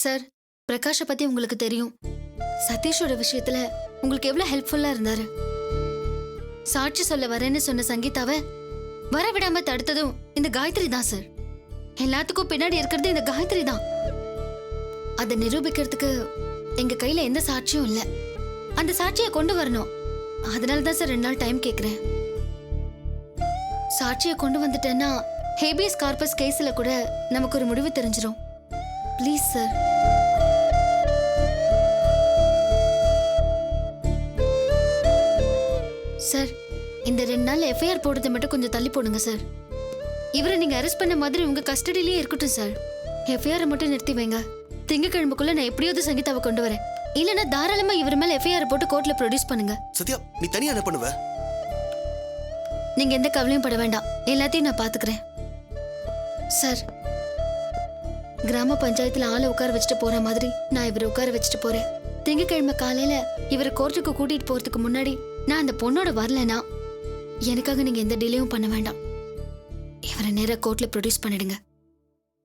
Sir, பிரகாஷை பத்தி உங்களுக்கு தெரியும். சதீஷோட விஷயத்துல உங்களுக்கு எவ்வளவு ஹெல்ப்ஃபுல்லா இருந்தாரு. சாட்சி சொல்ல வரேன்னு சொன்ன சங்கீதாவை வர விடாம தடுத்ததும் இந்த காயத்ரி தான் சார். எல்லாத்துக்கும் பின்னாடி இருக்கிறது இந்த காயத்ரி தான். அதை நிரூபிக்கிறதுக்கு எங்க கையில எந்த சாட்சியும் இல்ல. அந்த சாட்சியை கொண்டு வரணும். அதனாலதான் சார் 2 நாள் டைம் கேக்குறேன். சாட்சியை கொண்டு வந்துட்டேன்னா ஹேபியஸ் கார்பஸ் கேஸ்ல கூட நமக்கு ஒரு முடிவு தெரிஞ்சிடும். Please sir. சார், இந்த 2 நாள் எஃப்ஐஆர் போடுறதை மட்டும் கொஞ்சம் தள்ளி போடுங்க சார். இவரை நீங்க அரெஸ்ட் பண்ண மாதிரி உங்க கஸ்டடியிலேயே இருக்கட்டும் சார். எஃப்ஐஆர் மட்டும் நிறுத்தி வைங்க. திங்கக்கிழமைக்குள்ள நான் எப்படியாவது சங்கீதாவை கொண்டு வரேன். இல்லைன்னா தாராளமா இவர் மேல எஃப்ஐஆர் போட்டு கோர்ட்ல ப்ரொடியூஸ் பண்ணுங்க. சத்யா, நீ தனியா என்ன பண்ணுவ? நீங்க எந்த கவலையும் பட வேண்டாம். எல்லாத்தையும் நான் பாத்துக்கிறேன் சார். கிராம பஞ்சாயத்துல ஆளை உட்கார வச்சுட்டு போற மாதிரி நான் இவரை உட்கார வச்சுட்டு போறேன். திங்கக்கிழமை காலையில இவரை கோர்ட்டுக்கு கூட்டிட்டு போறதுக்கு முன்னாடி நான் அந்த பொண்ணோட வரலனா எனக்காக நீங்க எந்த டிலேயும் பண்ண வேண்டாம். இவரை நேரா கோர்ட்ல ப்ரொடியூஸ் பண்ணிடுங்க.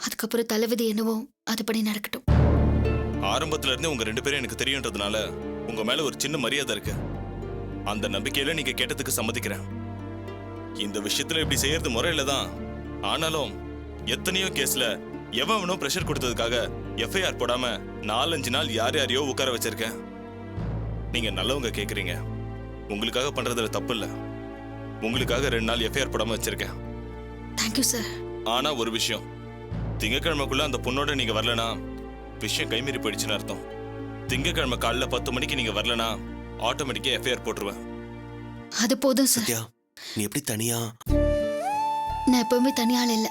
அதுக்கப்புறம் தலைவிதி என்னவோ அதுபடி நடக்கட்டும். ஆரம்பத்துல இருந்து உங்க 2 பேரும் எனக்கு தெரியுன்றதுனால உங்க மேல ஒரு சின்ன மரியாதை இருக்கு. அந்த நம்பிக்கையில நீங்க கேட்டதுக்கு சம்மதிக்கிறேன். இந்த விஷயத்துல இப்படி செய்யறது முறையில தான். ஆனாலும் எத்தனையோ கேஸ்ல எவனும் பிரஷர் கொடுத்ததுக்காக எஃப்ஐஆர் போடாம 4-5 நாள் யாரையோ உட்கார வச்சிருக்கேன். நீங்க நல்லவங்க கேக்குறீங்க. உங்களுக்காக பண்றதுல தப்பு இல்ல. உங்களுக்காக 2 நாள் எஃப்ஐஆர் போடாம வச்சிருக்கேன். Thank you sir. ஆனா ஒரு விஷயம், திங்கக்கிழமைக்குள்ள அந்த பொண்ணோட நீங்க வரலனா விஷயம் கைமீறி போயிடுச்சுன்னு அர்த்தம். திங்கக்கிழமை காலைல 10 மணிக்கு நீங்க வரலனா ஆட்டோமேட்டிக்கா எஃப்ஐஆர் போட்டுருவேன். அது போதும் சார். சத்யா, நீ எப்படி தனியா? நான் எப்பவுமே தனியாள் இல்ல.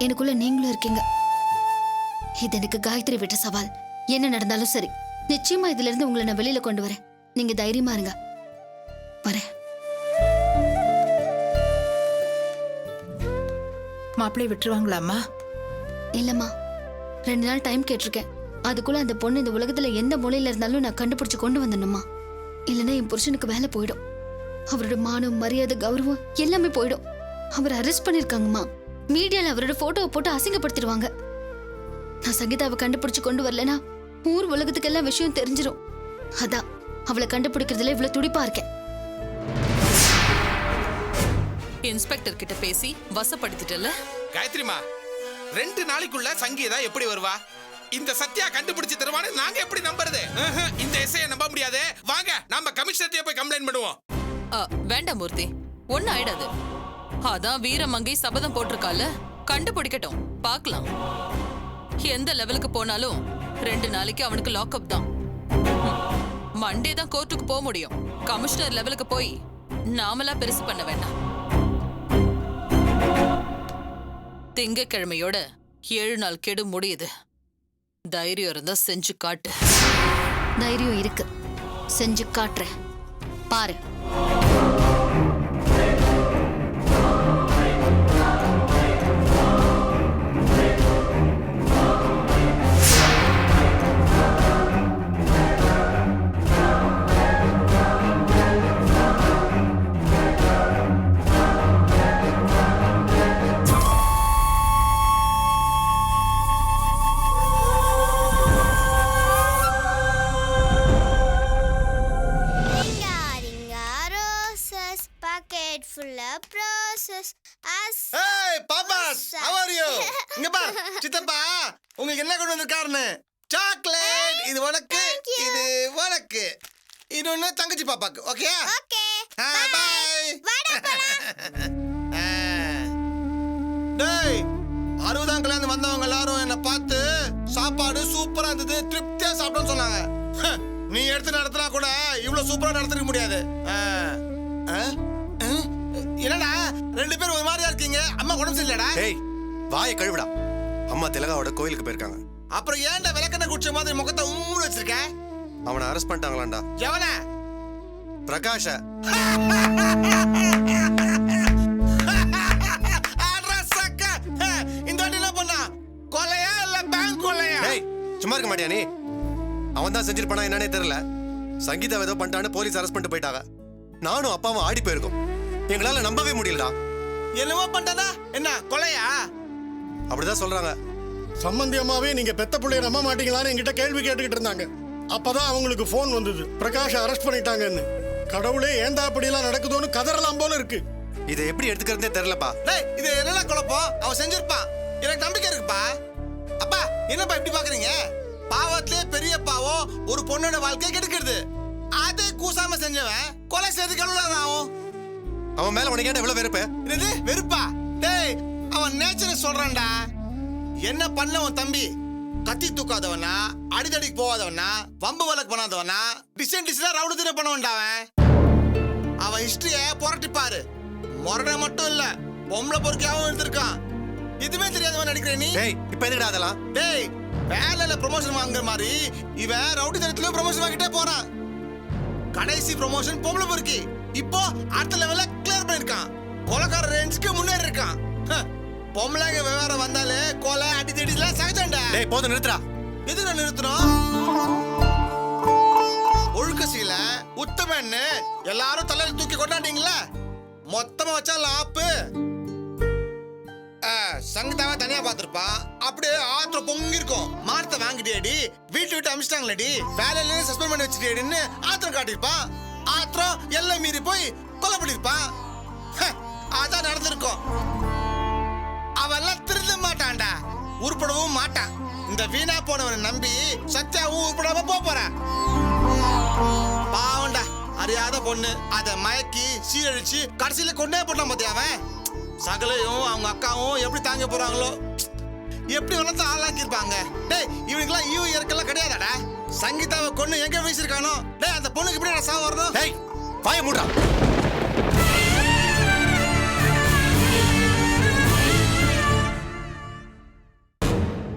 எனக்குள்ள நீங்களும் இருக்கீங்க. இது எனக்கு காயத்ரி விட்ட சவால். என்ன நடந்தாலும் சரி, நிச்சயமா இதுல இருந்து உங்களை நான் வெளியில கொண்டு வரேன். நீங்க தைரியமா இருங்க. வரேன். மாப்பிள்ளை விட்டுருவாங்களாம்மா? இல்லம்மா, 2 நாள் டைம் கேட்டிருக்கேன். அதுக்குள்ள அந்த பொண்ணு இந்த உலகத்துல எந்த மூலையில இருந்தாலும் நான் கண்டுபிடிச்சு கொண்டு வந்துடணுமா. இல்லைன்னா என் புருஷனுக்கு வேலை போயிடும். அவரோட மானம், மரியாதை, கௌரவம் எல்லாமே போயிடும். அவர் அரெஸ்ட் பண்ணிருக்காங்கம்மா. மீடியால அவரோட போட்டோவை போட்டு அசிங்கப்படுத்திடுவாங்க. நான் சங்கீதாவை கண்டுபிடிச்சு கொண்டு வரலனா ஊர் உலகத்துக்கு எல்லாம் விஷயம் தெரிஞ்சிடும். அதான் அவளை கண்டுபிடிக்கிறதுல இவ்வளவு துடிப்பா இருக்கேன். இன்ஸ்பெக்டர் கிட்ட பேசி வசப்படுத்திட்டல. காயத்ரிமா, 2 நாளைக்குள்ள சங்கீதா எப்படி வருவா? இந்த சத்யா கண்டுபிடிச்சு தருவானு நாங்க எப்படி நம்புறது? இந்த எஸ்ஐ நம்ப முடியாது. வாங்க நாம கமிஷனர்கிட்ட போய் கம்ப்ளைண்ட் பண்ணுவோம். வேண்டாம் மூர்த்தி, ஒன்னும் ஆயிடாது. அதான் வீரமங்கை சபதம் போட்டிருக்கால, கண்டுபிடிக்கட்டும், பார்க்கலாம். எந்த லெவலுக்கு போனாலும் 2 நாளைக்கு அவனுக்கு லாக்அப் தான். மண்டே தான் கோர்ட்டுக்கு போக முடியும். கமிஷனர் லெவலுக்கு போய் நாமளா பெருசு பண்ண வேண்டாம். திங்கக்கிழமையோட 7 நாள் கெடு முடியுது. தைரியம் இருந்தா செஞ்சு காட்டு. தைரியம் இருக்கு, செஞ்சு காட்டுறேன். பாரு. சித்தப்பா, உங்களுக்கு என்ன கொண்டு வந்திருக்காருன்னு? சாக்லேட். இது உனக்கு, இது உனக்கு, இன்னொன்னு தங்கச்சி பாப்பாக்கு. ஓகே? பாய். டேய், 60ஆம் கல்யாணம் வந்தவங்க எல்லாரும் என்ன பார்த்து சாப்பாடு சூப்பரா இருந்தது, திருப்தியா சாப்பிட்டோன்னு சொன்னாங்க. நீ எடுத்து நடத்தினா கூட இவ்வளவு சூப்பரா நடத்திருக்க முடியாது. என்னடா 2 பேரும் ஒரு மாதிரியா இருக்கீங்க? அம்மா உடம்பு சரியில்லடா? ஏய், வாயை கழுவிடா. அம்மா திலகாவோட கோயிலுக்கு போயிருக்காங்க. அப்புறம் ஏன்டா விளக்கெண்ண குடிச்ச மாதிரி முகத்தை உம்முன்னு வச்சிருக்க? அவனை அரெஸ்ட் பண்ணிட்டாங்களாண்டா. எவன? பிரகாஷ. இந்த வாட்டி என்ன பண்ணா? கொலையா இல்ல பேங்க் கொலையா? ஏய், சும்மா இருக்க மாட்டியா நீ? அவன் தான் செஞ்சிருப்பானா என்னன்னே தெரியல. சங்கீதா ஏதோ பண்ணிட்டான்னு போலீஸ் அரெஸ்ட் பண்ணிட்டு போயிட்டாங்க. நானும் அப்பாவும் ஆடி போயிருக்கோம். எங்களால நம்பவே முடியலடா. என்னவோ பண்ணிட்டா? என்ன கொலையா? அப்படிதான் சொல்றாங்க. சம்பந்தி அம்மாவே நீங்க பெத்த பிள்ளைய நம்ப மாட்டீங்களான்னு என்கிட்ட கேள்வி கேட்டுக்கிட்டு இருந்தாங்க. அப்பதான் அவங்களுக்கு போன் வந்தது, பிரகாஷ் அரெஸ்ட் பண்ணிட்டாங்கன்னு. கடவுளே, ஏன்டா அப்படிலாம் நடக்குதோன்னு கதறலாம் போல இருக்கு. இதை எப்படி எடுத்துக்கிறதே தெரியலப்பா. டேய், இது என்ன குழப்பம்? அவன் செஞ்சிருப்பான், எனக்கு நம்பிக்கை இருக்குப்பா. அப்பா, என்னப்பா இப்படி பாக்குறீங்க? பாவத்திலே பெரிய பாவம் ஒரு பொண்ணோட வாழ்க்கையை கெடுக்கிறது. அதை கூசாம செஞ்சவன் கொலை செய்யறதுக்கு எவ்வளவு ஆகும்? அவன் மேல உனக்கு என்ன இவ்வளவு வெறுப்பு? என்னது வெறுப்பா? டேய், அவன் நேச்சரை சொல்றான்டா. என்ன பண்ண உன் தம்பி? கத்தி தூக்காதவனா, அடிதடிக்கு போகாதவனா, வம்பு வழக்கு பண்ணாதவனா, டிசைன் ரவுடு தின பண்ணவன்டா அவன். அவன் ஹிஸ்டரிய புரட்டிப்பாரு. முரணை மட்டும் இல்ல, பொம்பளை பொறுக்கியாவும் எடுத்திருக்கான். இதுவே தெரியாதவன் நடிக்கிற நீ. டேய், இப்ப எதுக்குடா அதெல்லாம்? டேய், வேலையில ப்ரமோஷன் வாங்குற மாதிரி இவன் ரவுடி தனத்துல ப்ரமோஷன் வாங்கிட்டே போறான். கடைசி ப்ரமோஷன் பொம்பளை பொறுக்கி. இப்போ அடுத்த லெவல்ல கிளியர் பண்ணிருக்கான். கொலைக்கார ரேஞ்சுக்கு முன்னேறி இருக்கான். பொம்பளைங்க விவகாரம் வந்தாலே கொலை அடி தடிலாம் சகஜம்டா. டேய், போதும் நிறுத்துடா. எது நான் நிறுத்தணும்? ஒழுக்க சீல உத்தமன்னு எல்லாரும் தலையில தூக்கி கொண்டாண்டீங்களா? மொத்தமா வச்சா லாப்பு. சங்கதாவை தனியா பாத்திருப்பான். அப்படியே ஆத்திரம் பொங்கி இருக்கும். மானத்தை வாங்கிட்டேடி, வீட்டு விட்டு அமிச்சிட்டாங்களேடி, வேலையில சஸ்பெண்ட் பண்ணி வச்சுட்டேடின்னு ஆத்திரம் காட்டியிருப்பான். ஆத்திரம் எல்லாம் மீறி போய் கொலை பண்ணிருப்பான். அதான் நடந்திருக்கும். அவெல்லாம் திருந்த மாட்டான்டா, உருப்படவும் மாட்டான். இந்த வீணா போனவனை நம்பி சத்யாவும் உருப்படாம போறான். பாவண்டா, அறியாத பொண்ணு. அதை மயக்கி சீரழிச்சு கடைசியில கொண்டே போட்டான் பாத்தியா அவன். சகலையும் அவங்க அக்காவும் எப்படி தாங்க போறாங்களோ, எப்படி வளர்த்து ஆளாக்கிருப்பாங்க. டேய், இவனுக்கெல்லாம் ஈவு இறக்கெல்லாம் கிடையாதாடா. சங்கீதாவை கொண்டு எங்க வீசிருக்கானோ. டேய், அந்த பொண்ணுக்கு எப்படி சாவு வரணும்? டேய், வாய மூடுடா.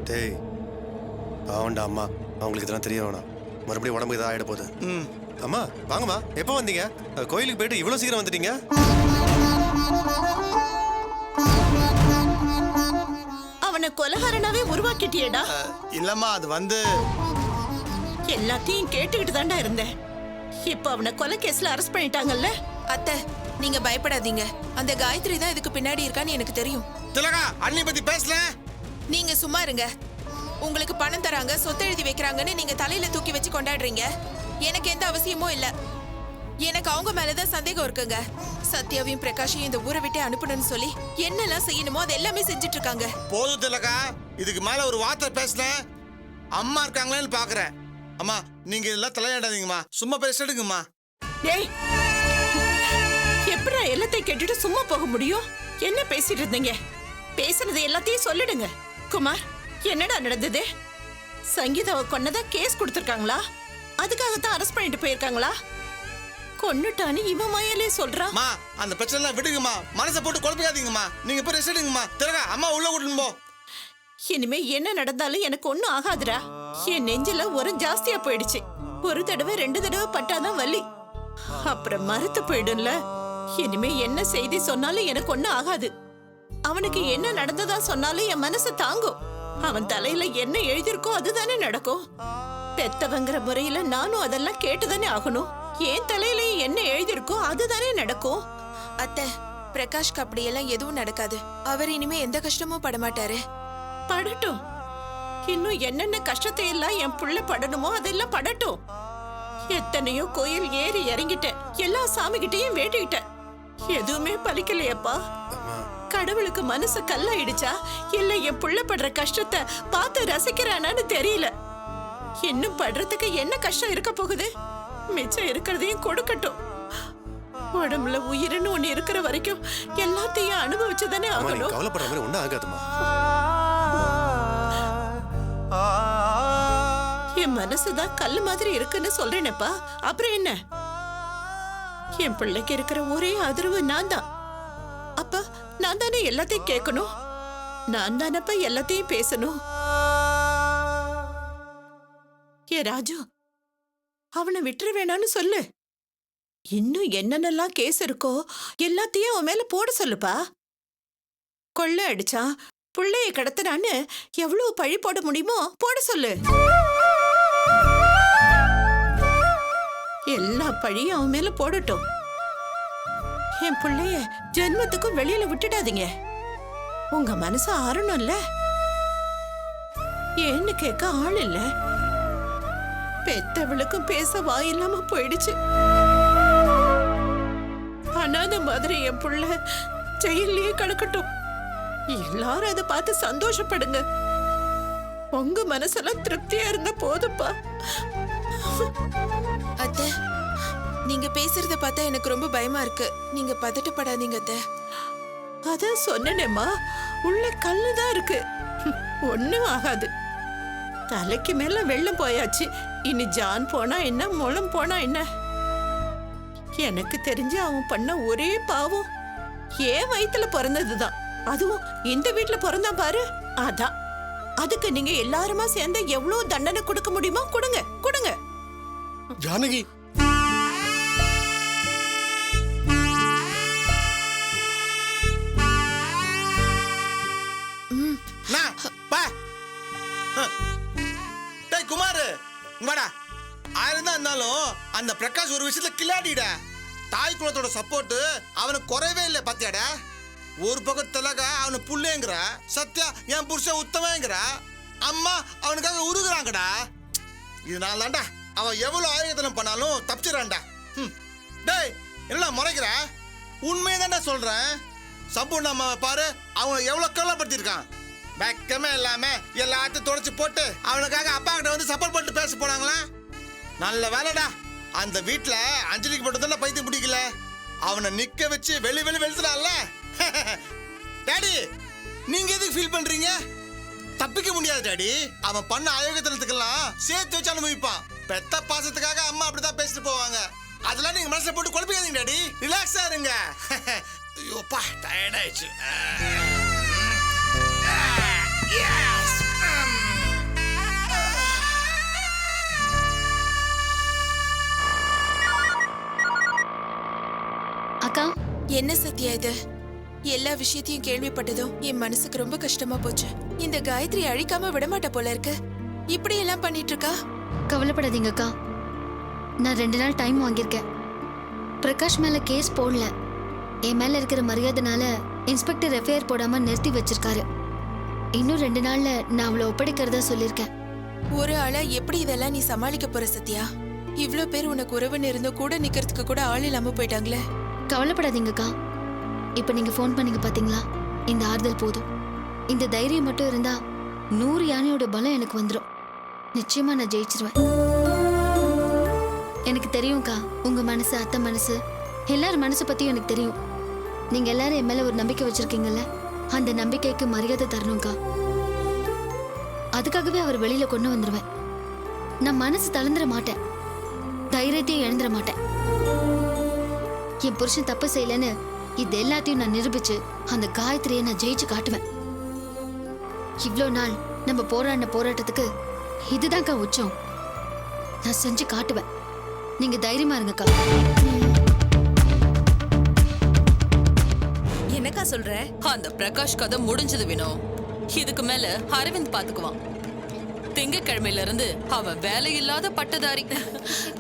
டேய், பாவண்டா அம்மா, அவங்களுக்கு இதெல்லாம் தெரிய வேணாம். மறுபடியும் உடம்பு இதாக ஆயிட போகுது. அம்மா, வாங்கம்மா. எப்போ வந்தீங்க? கோயிலுக்கு போயிட்டு இவ்வளோ சீக்கிரம் வந்துட்டீங்க? அவனை கொலகாரனாவே உருவாக்கிட்டியேடா. இல்லம்மா, அது வந்து எல்லாத்தையும் கேட்டுக்கிட்டு தாண்டா இருந்தேன். இப்ப அவனை கொலை கேஸ்ல அரெஸ்ட் பண்ணிட்டாங்கல்ல. அத்தை, நீங்க பயப்படாதீங்க. அந்த காயத்ரி தான் இதுக்கு பின்னாடி இருக்கான்னு எனக்கு தெரியும். திலகா, அண்ணி பத்தி பேசல. நீங்க சும்மா இருங்க. உங்களுக்கு பணம் தராங்க, சொத்து எழுதி வைக்கிறாங்கன்னு நீங்க தலையில தூக்கி வச்சு கொண்டாடுறீங்க. எனக்கு எந்த அவசியமும் இல்ல. எனக்கு அவங்க மேலதான் சந்தேகம் இருக்குங்க. சத்யாவையும் பிரகாஷையும் இந்த ஊரை விட்டு அனுப்பணும்னு சொல்லி என்னெல்லாம் செய்யணுமோ அது எல்லாமே செஞ்சுட்டு இருக்காங்க. போதும் திலகா, இதுக்கு மேல ஒரு வார்த்தை பேசல அம்மா இருக்காங்களேன்னு பாக்குறேன். அம்மா, நீங்க எல்லாம் தலையாடாதீங்கம்மா, சும்மா பேசிடுங்கம்மா. டேய், எப்படா எல்லாத்தையும் கேட்டுட்டு சும்மா போக முடியும்? என்ன பேசிட்டு இருந்தீங்க? பேசுனது எல்லாத்தையும் சொல்லிடுங்க. குமார், என்னடா நடந்தது? சங்கீதாவை கொன்னதா கேஸ் கொடுத்திருக்காங்களா? அதுக்காகத்தான் அரெஸ்ட் பண்ணிட்டு போயிருக்காங்களா? கொன்னுட்டான்னு இவன் மயிலே சொல்றான். அந்த பிரச்சனை எல்லாம் விடுங்கம்மா, மனசை போட்டு குழப்பிக்காதீங்கம்மா. நீங்க போய் ரெஸ்ட் எடுங்கம்மா. திலகா, அம்மா உள்ள கூட்டிட்டு போ. இனிமே என்ன நடந்தாலும் எனக்கு ஒண்ணும் ஆகாதுடா. என் நெஞ்சில உரம் ஜாஸ்தியா போயிடுச்சு. ஒரு தடவை 2 தடவை பட்டாதான் வலி, அப்புறம் மறுத்து போயிடும்ல. இனிமே என்ன செய்தி சொன்னாலும் எனக்கு ஒண்ணும் ஆகாது. அவனுக்கு என்ன நடந்ததா சொன்னாலும் என் மனசு தாங்கும். அவன் தலையில என்ன எழுதிருக்கோ அதுதானே நடக்கும். பெத்தவங்கிற முறையில நானும் அதெல்லாம் கேட்டுதானே ஆகணும். என் தலையிலயும் என்ன எழுதிருக்கோ அதுதானே நடக்கும். அத்தை, பிரகாஷ்க்கு அப்படியெல்லாம் எதுவும் நடக்காது. அவர் இனிமே எந்த கஷ்டமும் படமாட்டாரு. படட்டும். இன்னும் என்னென்ன கஷ்டத்தை எல்லாம் என் புள்ள படணுமோ அதெல்லாம் படட்டும். எத்தனையோ கோயில் ஏறி இறங்கிட்டேன், எல்லா சாமி கிட்டையும் வேண்டிக்கிட்டேன், எதுவுமே பலிக்கலையப்பா. கடவுளுக்கு மனசு கல்லாயிடுச்சா இல்ல என் புள்ள படுற கஷ்டத்தை பார்த்து ரசிக்கிறானான்னு தெரியல. இன்னும் படுறதுக்கு என்ன கஷ்டம் இருக்க போகுது? மிச்சம் இருக்கிறதையும் கொடுக்கட்டும். உடம்புல உயிர்னு ஒண்ணு இருக்கிற வரைக்கும் எல்லாத்தையும் அனுபவிச்சுதானே ஆகணும். கவலைப்படுற மாதிரி ஒன்றும் ஆகாதுமா. என் மனசுதான் கல்லு மாதிரி இருக்குன்னு சொல்றேனப்பா. அப்புறம் என்ன? என் பிள்ளைக்கு இருக்கிற ஒரே ஆதரவு நான் தான். அப்ப நான் தானே எல்லாத்தையும் கேட்கணும், நான் தானப்ப எல்லாத்தையும் பேசணும். ஏ ராஜு, அவனை விட்டுற வேணான்னு சொல்லு. இன்னும் என்னென்னலாம் கேஸ் இருக்கோ எல்லாத்தையும் அவன் மேல போட சொல்லுப்பா. கொள்ளை அடிச்சான், புள்ளைய கடத்தினான்னு எவ்வளவு பழி போட முடியுமோ போட சொல்லு. எல்லா பழியும் அவன் மேல போடட்டும். என் பிள்ளைய ஜென்மத்துக்கும் வெளியில விட்டுடாதீங்க. உங்க மனசு ஆறணும்ல. ஏன்னு கேட்க ஆள் இல்ல. பெத்தவளுக்கும் பேச வாயில்லாம போயிடுச்சு. அனாத மாதிரி என் புள்ள ஜெயிலே கலக்கட்டும். எல்லாரும் அதை பார்த்து சந்தோஷப்படுங்க. உங்க மனசெல்லாம் திருப்தியா இருந்தா போதுப்பா. அத்தை, நீங்க பேசுறத பார்த்தா எனக்கு ரொம்ப பயமா இருக்கு. நீங்க பதட்டப்படாதீங்க அத்தை. அதான் சொன்னேனேம்மா, உள்ள கல்லுதான் இருக்கு, ஒண்ணும் ஆகாது. தலைக்கு மேல வெள்ளம் போயாச்சு. இனி ஜான் போனா என்ன, முளம் போனா என்ன? எனக்கு தெரிஞ்சு அவன் பண்ண ஒரே பாவம் ஏன் வயித்துல பிறந்ததுதான். அதுவும் இந்த வீட்டுல பிறந்தான் பாரு, அதான். அதுக்கு நீங்க எல்லாருமா சேர்ந்து எவ்வளவு தண்டனை கொடுக்க முடியுமோ கொடுங்க, கொடுங்க. ஜானகி, குமார் வாடா. ஆயிரம் தான் இருந்தாலும் அந்த பிரகாஷ் ஒரு விஷயத்துல கில்லாடிடா. தாய் குலத்தோட சப்போர்ட் அவனுக்கு குறைவே இல்லை பாத்தியாடா. ஒரு பக்கத்துலக அவனு புள்ளேங்கிற, சத்யா என் புருஷன் உத்தமங்கிற, அம்மா அவனுக்காக உருகுறாங்கடா. இதனால தான்டா அவன் எவ்வளவு ஆயுதனம் பண்ணாலும் தப்பிச்சிடறான்டா. டேய், என்ன முறைக்கிற? உண்மையை தான்டா சொல்றேன். சம்பூர்ண அம்மாவை பாரு, அவனை எவ்வளவு கவலைப்படுத்திருக்கான். வெக்கமே இல்லாம எல்லாத்தையும் தொடச்சு போட்டு அவனுக்காக அப்பா கிட்ட வந்து சப்போர்ட் பண்ணிட்டு பேச போனாங்களா? நல்ல வேலைடா, அந்த வீட்டுல அஞ்சலிக்கு மட்டும் தானே பைத்தியம் பிடிக்கல. அவனை நிக்க வச்சு வெளுத்துறான்ல. டாடி, நீங்க எதுக்கு ஃபீல் பண்றீங்க? தப்பிக்க முடியாது டாடி. அவன் பண்ண அயோக்கியத்தனத்துக்கெல்லாம் சேர்த்து வச்சு அனுபவிப்பான். பெத்த பாசத்துக்காக அம்மா அப்படிதான் பேசிட்டு போவாங்க. அதெல்லாம் நீங்க மனசுல போட்டு குழப்பிக்காதீங்க டாடி. ரிலாக்ஸா இருங்க. ஐயோப்பா, டயர்ட் ஆயிடுச்சு. அக்கா, என்ன சத்யா இது? எல்லா விஷயத்தையும் கேள்விப்பட்டதும் என் மனசுக்கு ரொம்ப கஷ்டமா போச்சு. இந்த காயத்ரி அழிக்காம விடமாட்ட போல இருக்கு. இப்படி எல்லாம் பண்ணிட்டு இருக்கா. கவலைப்படாதீங்க அக்கா. நான் 2 நாள் டைம் வாங்கியிருக்கேன். பிரகாஷ் மேல கேஸ் போடல. என் மேல இருக்கிற மரியாதைனால இன்ஸ்பெக்டர் எஃப்ஐஆர் போடாம நிறுத்தி வச்சிருக்காரு. இன்னும் 2 நாள்ல நான் அவளை ஒப்படைக்கிறதா சொல்லியிருக்கேன். ஒரு ஆளா எப்படி இதெல்லாம் நீ சமாளிக்க போற சத்யா? இவ்ளோ பேர் உனக்கு உறவுன்னு இருந்தோ கூட நிக்கிறதுக்கு கூட ஆள் இல்லாம போயிட்டாங்களே. கவலைப்படாதீங்கக்கா. இப்ப நீங்க ஃபோன் பண்ணீங்க பாத்தீங்களா, இந்த ஆறுதல் போதும். இந்த தைரியம் மட்டும் இருந்தா 100 யானையோட பலம் எனக்கு வந்துடும். நிச்சயமா நான் ஜெயிச்சிருவேன். எனக்கு தெரியும்க்கா, உங்க மனசு, அத்தை மனசு, எல்லாரும் மனசு பத்தியும் எனக்கு தெரியும். நீங்க எல்லாரும் என் மேல ஒரு நம்பிக்கை வச்சிருக்கீங்கல்ல, அந்த நம்பிக்கைக்கு மரியாதை தரணும்க்கா. அதுக்காகவே அவர் வெளியில கொண்டு வந்துருவேன். நான் மனசு தளர்ந்துட மாட்டேன், தைரியத்தையும் இழந்துட மாட்டேன். என் புருஷன் தப்பு செய்யலன்னு இது எல்லாத்தையும் நான் நிரூபிச்சு அந்த காயத்ரியை நான் ஜெயிச்சு காட்டுவேன். இவ்வளோ நாள் நம்ம போராடின போராட்டத்துக்கு இதுதான்க்கா உச்சம். நான் செஞ்சு காட்டுவேன். நீங்க தைரியமா இருங்கக்கா. என்னக்கா சொல்ற? அந்த பிரகாஷ் கதை முடிஞ்சது வினோ. இதுக்கு மேல அரவிந்த் பாத்துக்குவான். திங்கக்கிழமையில இருந்து அவன் வேலையில்லாத பட்டதாரி,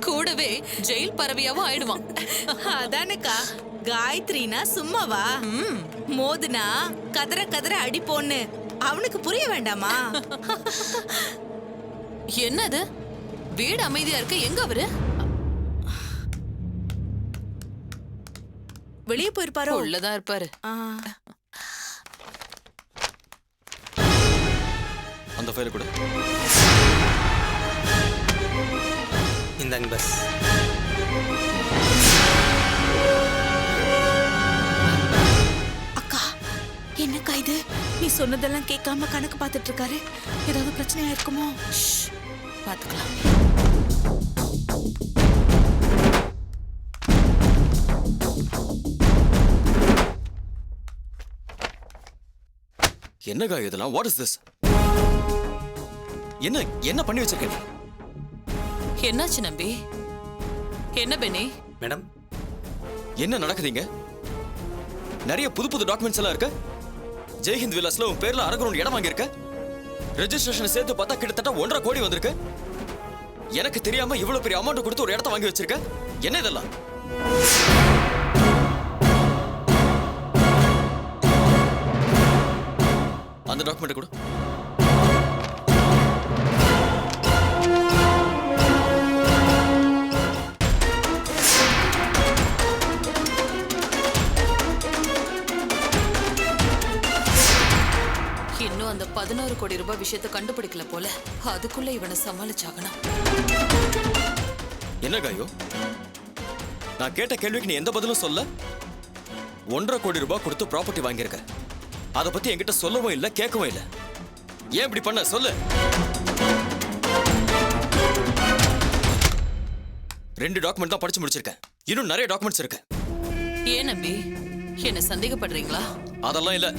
கூடவே ஜெயில் பறவையாவும் ஆயிடுவான். அதானக்கா, காயத்ரினா சும்மாவா? மோதுனா கதற கதற அடிப்போன்னு அவனுக்கு புரிய வேண்டாமா? என்னது, வீடு அமைதியா இருக்க, எங்க அவரு? வெளியே போயிருப்பாரோ? உள்ளதான் இருப்பாரு. அந்த ஃபைல கூட இந்தாங்க பஸ். அக்கா, என்னக்கா இது? நீ சொன்னதெல்லாம் கேட்காம கணக்கு பார்த்துட்டு இருக்காரு. ஏதாவது பிரச்சனையா இருக்குமோ? பாத்துக்கலாம். என்னக்கா இதெல்லாம்? What is this? என்ன பண்ணி வச்சிருக்க நீ? என்னாச்சு நம்பி? என்ன பெனி? மேடம், என்ன நடக்குதுங்க? நிறைய புது புது டாக்குமெண்ட்ஸ் எல்லாம் இருக்கு. ஜெய்ஹிந்த் விலாஸ்ல உன் பேர்ல அரகரவுண்ட் இடம் வாங்கியிருக்க. ரெஜிஸ்ட்ரேஷன் சேர்த்து பார்த்தா கிட்டத்தட்ட 1.5 கோடி வந்திருக்கு. எனக்கு தெரியாம இவ்வளவு பெரிய அமௌண்ட் கொடுத்து ஒரு இடத்த வாங்கி வச்சிருக்க. என்ன இதெல்லாம்? அந்த டாக்குமெண்ட் கூட 11 கோடி ரூபாய் விஷயத்தை கண்டுபிடிக்கல போல. அதுக்குள்ள இவனை சமாளிச்சாகணும். என்ன காயோ, நான் கேட்ட கேள்விக்கு நீ எந்த பதிலும் சொல்ல. 1.5 கோடி ரூபாய் கொடுத்து ப்ராப்பர்ட்டி வாங்கியிருக்க. அதை பத்தி என்கிட்ட சொல்லவும் இல்லை, கேட்கவும் இல்லை. ஏன் இப்படி பண்ண சொல்லு. 2 டாக்குமெண்ட் தான் படிச்சு முடிச்சிருக்கேன். இன்னும் நிறைய டாக்குமெண்ட்ஸ் இருக்கு. ஏன் நம்பி என்ன சந்தேகப்படுறீங்களா? அதெல்லாம் இல்ல.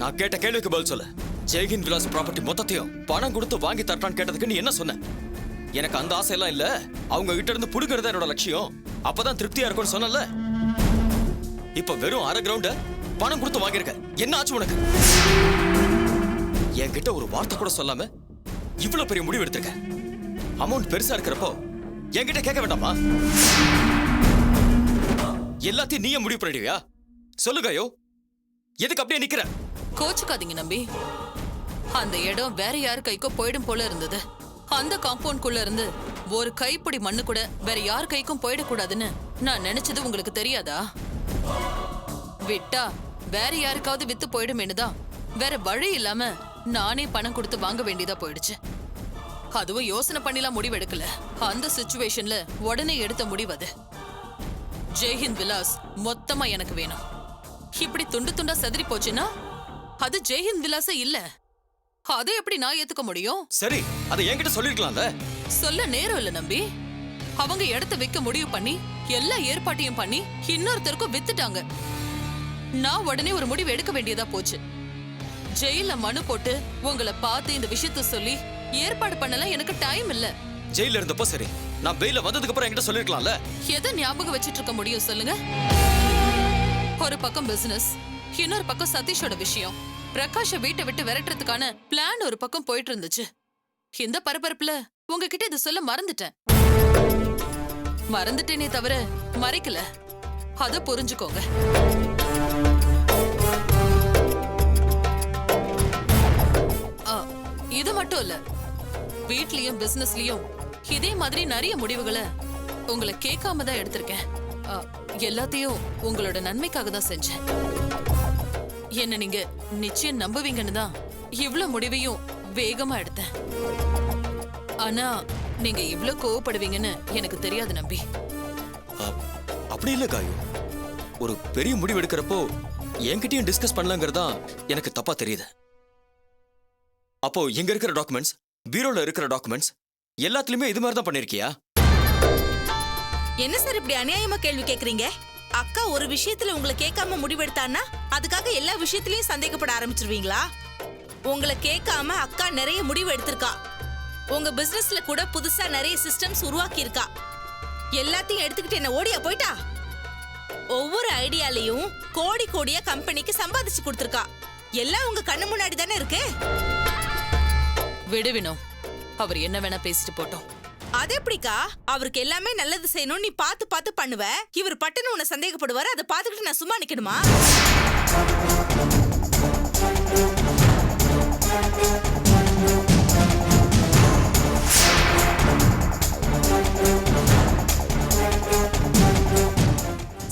நான் கேட்ட கேள்விக்கு பதில் சொல்ல. ஜெய்ஹிந்த் விலாஸ் ப்ராப்பர்ட்டி மொத்தத்தையும் பணம் கொடுத்து வாங்கி தரட்டான்னு கேட்டதுக்கு நீ என்ன சொன்ன? எனக்கு அந்த ஆசை எல்லாம் இல்ல, அவங்க கிட்ட இருந்து புடுங்கிறதா என்னோட லட்சியம், அப்பதான் திருப்தியா இருக்கும்னு சொன்னல. இப்ப வெறும் 1/2 கிரவுண்ட பணம் கொடுத்து வாங்கியிருக்க. என்ன ஆச்சு உனக்கு? என்கிட்ட ஒரு வார்த்தை கூட சொல்லாம இவ்வளவு பெரிய முடிவு எடுத்திருக்க. அமௌண்ட் பெருசா இருக்கிறப்போ என்கிட்ட கேட்க வேண்டாமா? எல்லாத்தையும் நீயே முடிவு பண்ணிடுவியா? சொல்லுகாயோ, எதுக்கு அப்படியே நிக்கிற? கோச்சுக்காதீங்க நம்பி. அந்த இடம் வேற யாரு கைக்கோ போயிடும் போல இருந்தது. அந்த காம்பவுண்ட்குள்ள இருந்து ஒரு கைப்பிடி மண்ணு கூட வேற யார் கைக்கும் போயிடக்கூடாதுன்னு நான் நினைச்சது உங்களுக்கு தெரியாதா? விட்டா வேற யாருக்காவது வித்து போயிடுமேனுதான் வேற வழி இல்லாம நானே பணம் கொடுத்து வாங்க வேண்டியதா போயிடுச்சு. அதுவும் யோசனை பண்ணிலாம் முடிவு எடுக்கல. அந்த சிச்சுவேஷன்ல உடனே எடுத்த முடிவு அது. ஜெய்ஹிந்த் விலாஸ் மொத்தமா எனக்கு வேணும். இப்படி துண்டு துண்டா செதறி போச்சுன்னா அது ஜெய்ஹிந்த் விலாஸே இல்ல. அதை எப்படி நான் ஏத்துக்க முடியும்? சரி, அதை என்கிட்ட சொல்லிருக்கலாம்ல. சொல்ல நேரம் இல்ல நம்பி. அவங்க இடத்த விற்க முடிவு பண்ணி எல்லா ஏற்பாட்டையும் பண்ணி இன்னொருத்தருக்கும் வித்துட்டாங்க. நான் உடனே ஒரு முடிவு எடுக்க வேண்டியதா போச்சு. ஜெயில மனு போட்டு உங்களை பார்த்து இந்த விஷயத்த சொல்லி ஏற்பாடு பண்ணலாம் எனக்கு டைம் இல்ல. ஜெயில இருந்தப்போ சரி, நான் பெயில வந்ததுக்கு அப்புறம் என்கிட்ட சொல்லிருக்கலாம்ல. எதை ஞாபகம் வச்சிட்டு இருக்க முடியும் சொல்லுங்க? ஒரு பக்கம் பிசினஸ், இன்னொரு பக்கம் சதீஷோட விஷயம். பிரகாஷ வீட்டை விட்டு விரட்டுறதுக்கான பிளான் ஒரு பக்கம் போயிட்டு இருந்துச்சு. இந்த பரபரப்புல உங்ககிட்ட இதை சொல்ல மறந்துட்டேன். மறந்துட்டேனே தவிர மறைக்கல. அத புரிஞ்சுக்கோங்க. இது மட்டும் இல்ல, வீட்லயும் பிசினஸ்லயும் இதே மாதிரி நிறைய முடிவுகளை உங்களை கேட்காம தான் எடுத்திருக்கேன். எல்லாத்தையும் உங்களோட நன்மைக்காக தான் செஞ்சேன். என்ன நீங்க நிச்சயம் நம்புவீங்கன்னு தான் இவ்ளோ முடிவையும் வேகமா எடுத்தேன். ஆனா நீங்க இவ்ளோ கோவப்படுவீங்கன்னு எனக்கு தெரியாது நம்பி. அப்படி இல்ல காயு, ஒரு பெரிய முடிவு எடுக்கிறப்போ என்கிட்டயும் டிஸ்கஸ் பண்ணலாங்கிறதா எனக்கு தப்பா தெரியுது. அப்போ இங்க இருக்கிற டாக்குமெண்ட்ஸ், பீரோல இருக்கிற டாக்குமெண்ட்ஸ் எல்லாத்துலயுமே இது மாதிரி தான் பண்ணிருக்கியா? என்ன சார் இப்படி அநியாயமா கேள்வி கேக்குறீங்க? அக்கா ஒரு விஷயத்துல உங்களை கேட்காம முடிவெடுத்தான்னா அதுக்காக எல்லா விஷயத்திலயும் சந்தேகப்பட ஆரம்பிச்சிருவீங்களா? உங்களை கேட்காம அக்கா நிறைய முடிவு எடுத்திருக்கா. உங்க பிசினஸ்ல கூட புதுசா நிறைய சிஸ்டம்ஸ் உருவாக்கி இருக்கா. எல்லாத்தையும் எடுத்துக்கிட்டு என்ன ஓடியா போயிட்டா? ஒவ்வொரு ஐடியாலையும் கோடி கோடியா கம்பெனிக்கு சம்பாதிச்சு கொடுத்திருக்கா. எல்லாம் உங்க கண்ணு முன்னாடி தானே இருக்கு. விடுவினோம், அவர் என்ன வேணா பேசிட்டு போட்டோம். அது எப்படிக்கா? அவருக்கு எல்லாமே நல்லது செய்யணும் நீ பார்த்து பார்த்து பண்ணுவ. இவர் பட்டுன்னு உன்னை சந்தேகப்படுவாரு. அதை பார்த்துக்கிட்டு நான் சும்மா நிக்கணுமா?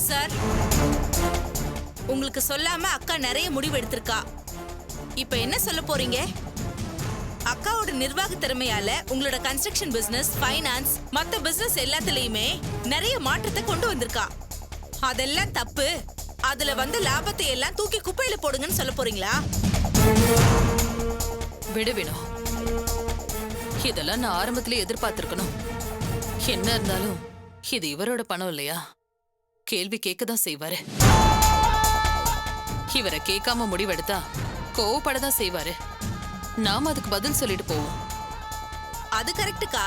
சார், உங்களுக்கு சொல்லாம அக்கா நிறைய முடிவு எடுத்திருக்கா. இப்ப என்ன சொல்ல போறீங்க? அக்காவோட நிர்வாக திறமையால உங்களோட கன்ஸ்ட்ரக்ஷன் பிசினஸ், ஃபைனான்ஸ், மத்த பிசினஸ் எல்லாத்துலயுமே நிறைய மாற்றத்தை கொண்டு வந்திருக்கா. அதெல்லாம் தப்பு. அதுல வந்த லாபத்தை எல்லாம் தூக்கி குப்பையில போடுங்கன்னு சொல்ல போறீங்களா? விடுவினோம், இதெல்லாம் நான் ஆரம்பத்திலே எதிர்பார்த்திருக்கணும். என்ன இருந்தாலும் இது இவரோட பணம் இல்லையா? கேள்வி கேட்கதான் செய்வாரு. இவரை கேட்காம முடிவெடுத்தா கோவப்படதான் செய்வாரு. நாம அதுக்கு பதில் சொல்லிட்டு போவோம். அது கரெக்டுக்கா.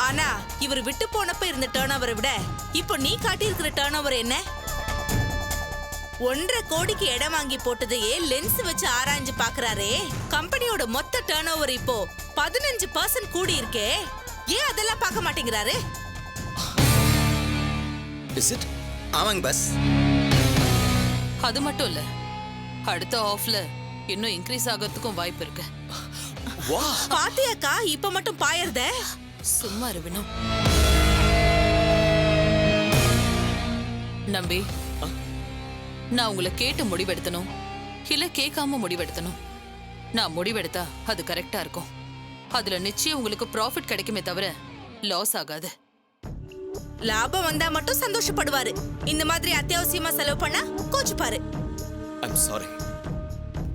ஆனா இவர் விட்டு போனப்ப இருந்த டர்ன் ஓவரை விட இப்போ நீ காட்டியிருக்கிற டர்ன் ஓவர் என்ன? 1.5 கோடிக்கு இடம் வாங்கி போட்டதையே லென்ஸ் வச்சு ஆராய்ஞ்சு பாக்குறாரே. கம்பெனியோட மொத்த டர்ன் ஓவர் இப்போ 15% கூடி இருக்கே. ஏன் அதெல்லாம் பார்க்க மாட்டேங்கிறாரு? ஆமாங்க பஸ். அது மட்டும் இல்ல, அடுத்த ஆஃப்ல இன்னும் இன்க்ரீஸ் ஆகிறதுக்கும் வாய்ப்பு இருக்கு. பாத்தியாக்கா, இப்ப மட்டும் பாயறத? சும்மா இருவினும். நம்பி, நான் உங்களை கேட்டு முடிவெடுத்தனும் இல்ல கேட்காம முடிவெடுத்தனும் நான் முடிவெடுத்தா அது கரெக்டா இருக்கும். அதுல நிச்சயம் உங்களுக்கு ப்ராஃபிட் கிடைக்குமே தவிர லாஸ் ஆகாது. லாபம் வந்தா மட்டும் சந்தோஷப்படுவாரு. இந்த மாதிரி அத்தியாவசியமா செலவு பண்ணா கோச்சுப்பாரு. ஐம்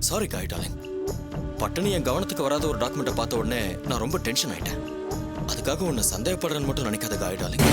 சாரி காய் டார்லிங். பட்டனி என் கவனத்துக்கு வராத ஒரு டாக்குமெண்ட்டை பார்த்த உடனே நான் ரொம்ப டென்ஷன் ஆயிட்டேன். அதுக்காக உன்னை சந்தேகப்படுறேன்னு மட்டும் நினைக்காத காய் டார்லிங்.